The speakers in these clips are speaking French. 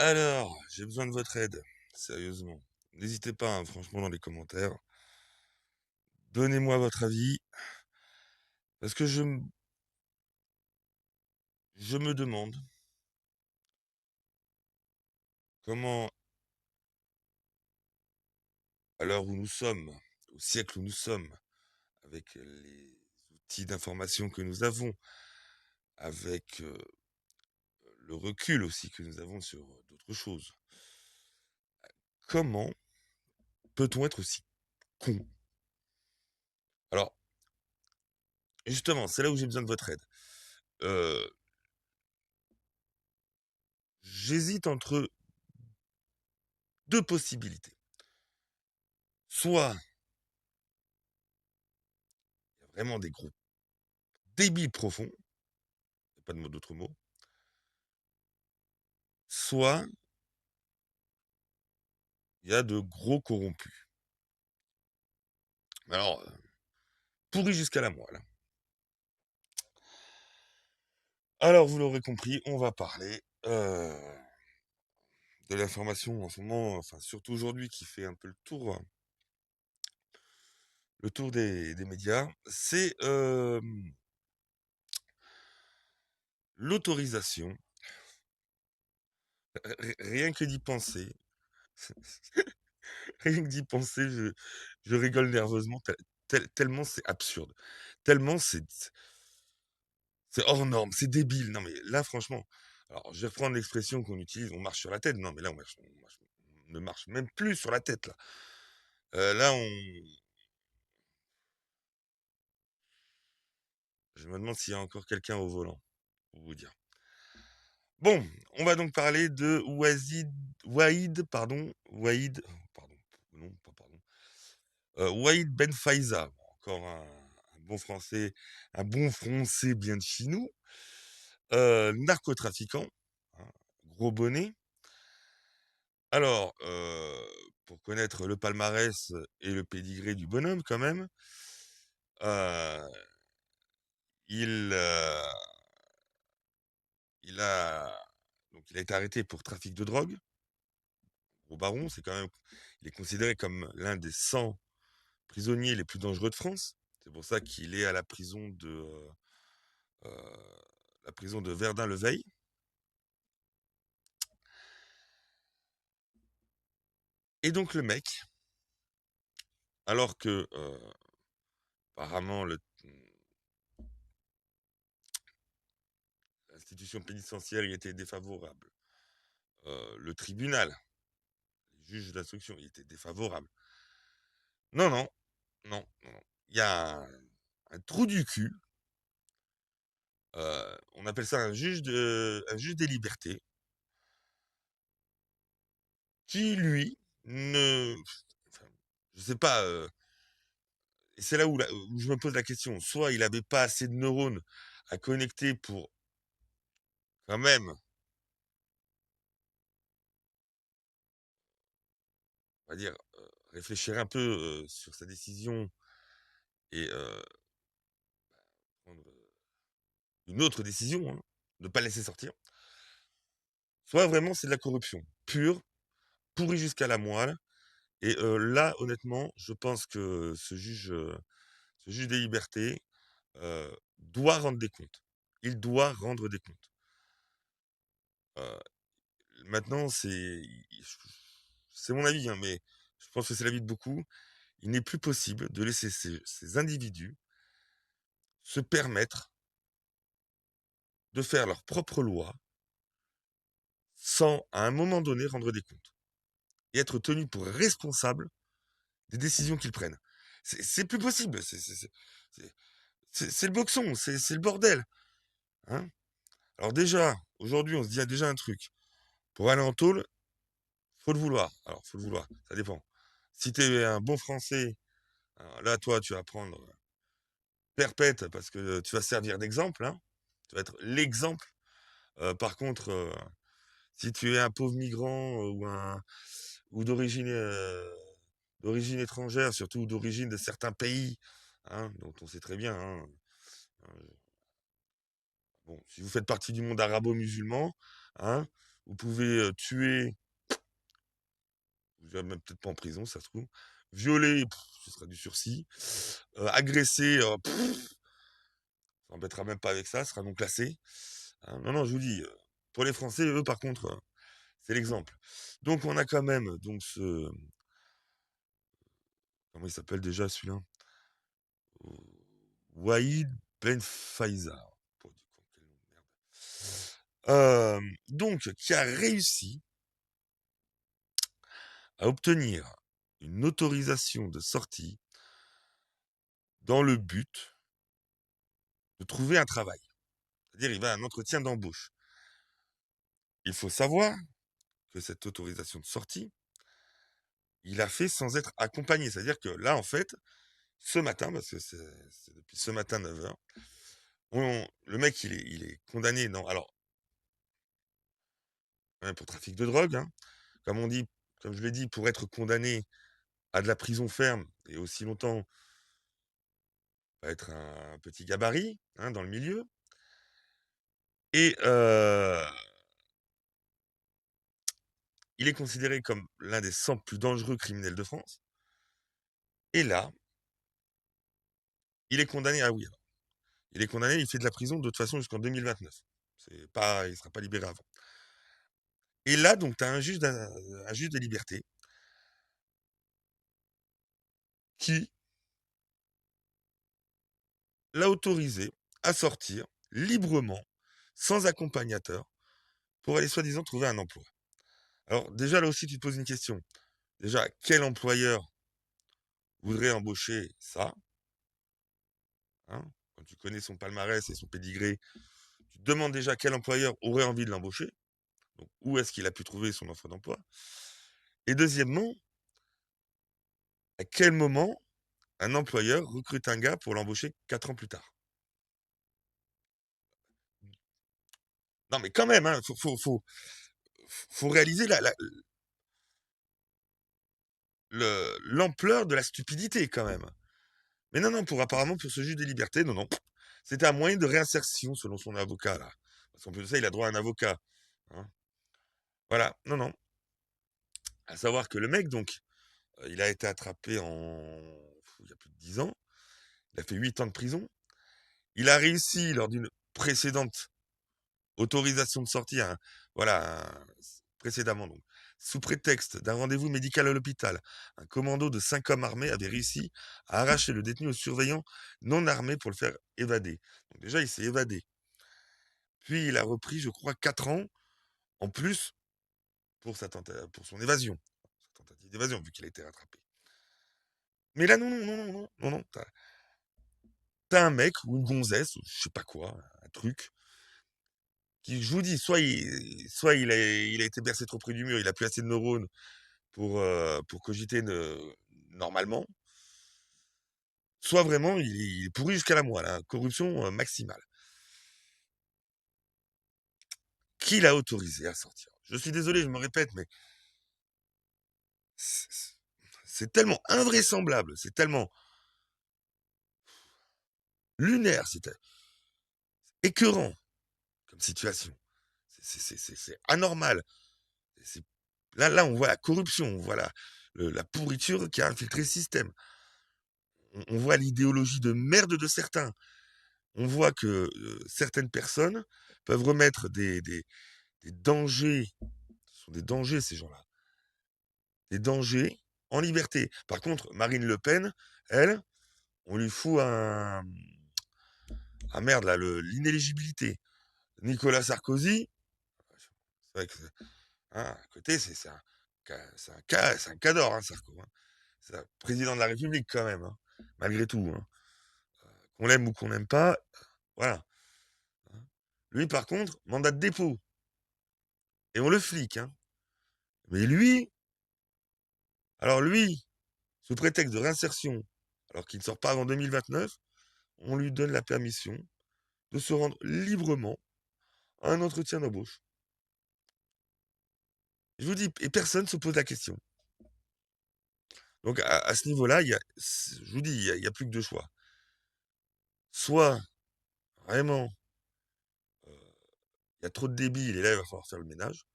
Alors, j'ai besoin de votre aide, sérieusement. N'hésitez pas, hein, franchement, dans les commentaires. Donnez-moi votre avis, parce que je me demande comment, à l'heure où nous sommes, au siècle où nous sommes, avec les outils d'information que nous avons, avec le recul aussi que nous avons sur d'autres choses, comment peut-on être aussi con? Alors, justement, c'est là où j'ai besoin de votre aide. Euh, J'hésite entre deux possibilités. Soit il y a vraiment des gros débiles profonds, il n'y a pas de mot d'autre mot, soit il y a de gros corrompus. Alors, pourris jusqu'à la moelle. Alors, vous l'aurez compris, on va parler de l'information en ce moment, enfin surtout aujourd'hui, qui fait un peu le tour des médias. C'est l'autorisation, rien que d'y penser, rien que d'y penser, je rigole nerveusement, tellement c'est absurde, tellement c'est hors norme, c'est débile. Non mais là, franchement, alors je vais reprendre l'expression qu'on utilise, on marche sur la tête. Non mais là, on ne marche même plus sur la tête, là. Là, je me demande s'il y a encore quelqu'un au volant, pour vous dire. Bon, on va donc parler de pardon, non, pas pardon, Waïd Ben Faïza, encore un bon français, un bon français bien de chez nous, narcotrafiquant, hein, gros bonnet. Alors, pour connaître le palmarès et le pédigré du bonhomme quand même, heu, il, heu, il a il a été arrêté pour trafic de drogue. Gros baron, c'est quand même il est considéré comme l'un des 100 prisonniers les plus dangereux de France. C'est pour ça qu'il est à heu, la prison de Verdun-le-Veil. Et donc le mec, alors que, apparemment l'institution pénitentiaire y était défavorable, le tribunal, les juges d'instruction y étaient défavorables. Non, non, non, non, non. Il y a un trou du cul, on appelle ça un juge des libertés, qui lui ne enfin, je sais pas, et c'est là où je me pose la question. Soit il avait pas assez de neurones à connecter pour quand même, on va dire, réfléchir un peu, sur sa décision et prendre, une autre décision, hein, ne pas laisser sortir. Soit vraiment c'est de la corruption pure, pourrie jusqu'à la moelle. Et là, honnêtement, je pense que ce juge des libertés, doit rendre des comptes. Il doit rendre des comptes. Heu, Maintenant, c'est mon avis, hein, mais je pense que c'est l'avis de beaucoup. Il n'est plus possible de laisser ces individus se permettre de faire leurs propres lois sans, à un moment donné, rendre des comptes et être tenus pour responsables des décisions qu'ils prennent. C'est plus possible. C'est c'est le boxon, c'est le bordel, hein. Alors déjà, aujourd'hui, on se dit déjà un truc. Pour aller en tôle, faut le vouloir. Alors, faut le vouloir, ça dépend. Si t'es un bon Français, alors là, toi, tu vas prendre perpète parce que tu vas servir d'exemple, hein. Tu vas être l'exemple. Par contre, si tu es un pauvre migrant ou d'origine étrangère, surtout d'origine de certains pays, hein, dont on sait très bien, hein, bon, si vous faites partie du monde arabo-musulman, hein, vous pouvez tuer, vous n'irez même peut-être pas en prison, ça se trouve. Violer, ce sera du sursis. Agresser, ça embêtera même pas avec ça, ce sera non classé. Hein. Non, non, je vous dis, pour les Français, eux, par contre, c'est l'exemple. Donc, on a quand même donc ce. Comment il s'appelle déjà celui-là? Waïd Ben Faïza. Donc, qui a réussi à obtenir une autorisation de sortie dans le but de trouver un travail. C'est-à-dire, il va à un entretien d'embauche. Il faut savoir que cette autorisation de sortie, il a fait sans être accompagné. C'est-à-dire que là, en fait, ce matin, parce que c'est depuis ce matin 9h, le mec, il est condamné, non, alors, pour trafic de drogue, hein, comme on dit, comme je l'ai dit, pour être condamné à de la prison ferme et aussi longtemps, va être un petit gabarit hein, dans le milieu. Et il est considéré comme l'un des 100 plus dangereux criminels de France. Et là, il est condamné à oui. Il est condamné, il fait de la prison de toute façon jusqu'en 2029. Il ne sera pas libéré avant. Et là, donc, tu as un juge des libertés qui l'a autorisé à sortir librement, sans accompagnateur, pour aller soi-disant trouver un emploi. Alors déjà, là aussi, tu te poses une question. Déjà, quel employeur voudrait embaucher ça hein? Quand tu connais son palmarès et son pédigré, tu te demandes déjà quel employeur aurait envie de l'embaucher. Donc, où est-ce qu'il a pu trouver son offre d'emploi? Et deuxièmement, à quel moment un employeur recrute un gars pour l'embaucher 4 ans plus tard? Non, mais quand même, hein, faut réaliser l'ampleur de la stupidité, quand même. Mais non, non, apparemment, pour ce juge des libertés, non, non. C'était un moyen de réinsertion, selon son avocat, là. Parce qu'en plus de ça, il a droit à un avocat. Hein. Voilà, non, non. À savoir que le mec, donc, il a été attrapé il y a plus de 10 ans. Il a fait 8 ans de prison. Il a réussi, lors d'une précédente autorisation de sortie, précédemment, donc, sous prétexte d'un rendez-vous médical à l'hôpital, un commando de 5 hommes armés avait réussi à arracher le détenu au surveillant non armé pour le faire évader. Donc déjà, il s'est évadé. Puis il a repris, je crois, 4 ans en plus pour son évasion. Sa tentative d'évasion, vu qu'il a été rattrapé. Mais là, non, non, non, non, non, non, non. T'as un mec ou une gonzesse, ou je sais pas quoi, un truc, qui, je vous dis, soit il a été bercé trop près du mur, il a plus assez de neurones pour cogiter normalement, soit vraiment il est pourri jusqu'à la moelle, hein, corruption maximale. Qui l'a autorisé à sortir? Je suis désolé, je me répète, mais c'est tellement invraisemblable, c'est tellement lunaire, c'est écœurant comme situation. C'est anormal. Là, on voit la corruption, on voit la pourriture qui a infiltré le système. On voit l'idéologie de merde de certains. On voit que certaines personnes peuvent remettre des dangers, ce sont des dangers ces gens-là, des dangers en liberté. Par contre, Marine Le Pen, elle, on lui fout ah merde là, l'inéligibilité. Nicolas Sarkozy, c'est vrai que hein, à côté, c'est un cador, hein, Sarko. Hein. C'est un président de la République quand même, hein, malgré tout. Hein. Qu'on l'aime ou qu'on n'aime pas, voilà. Hein. Lui, par contre, mandat de dépôt. Et on le flic. Hein. Mais lui, alors lui, sous prétexte de réinsertion, alors qu'il ne sort pas avant 2029, on lui donne la permission de se rendre librement à un entretien d'embauche. Je vous dis, et personne ne se pose la question. Donc à ce niveau-là, je vous dis, il y a plus que deux choix. Soit, vraiment, il y a trop de débiles et là, il va falloir faire le ménage.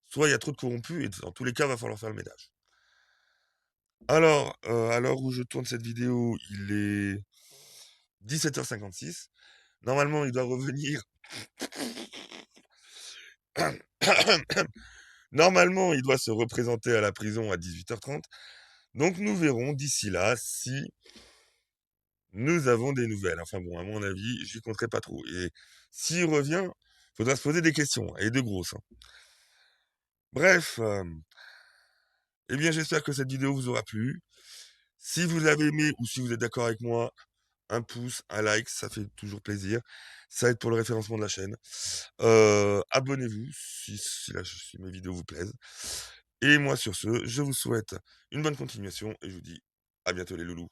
soit il y a trop de corrompus, et dans tous les cas, il va falloir faire le ménage. Alors, à l'heure où je tourne cette vidéo, il est 17h56. Normalement, il doit revenir. Normalement, il doit se représenter à la prison à 18h30. Donc, nous verrons d'ici là si nous avons des nouvelles. Enfin bon, à mon avis, j'y compterai pas trop. Et s'il revient, faudra se poser des questions, et de grosses, hein. Bref, eh bien, j'espère que cette vidéo vous aura plu. Si vous l'avez aimé ou si vous êtes d'accord avec moi, un pouce, un like, ça fait toujours plaisir. Ça aide pour le référencement de la chaîne. Abonnez-vous si mes vidéos vous plaisent. Et moi, sur ce, je vous souhaite une bonne continuation et je vous dis à bientôt les loulous.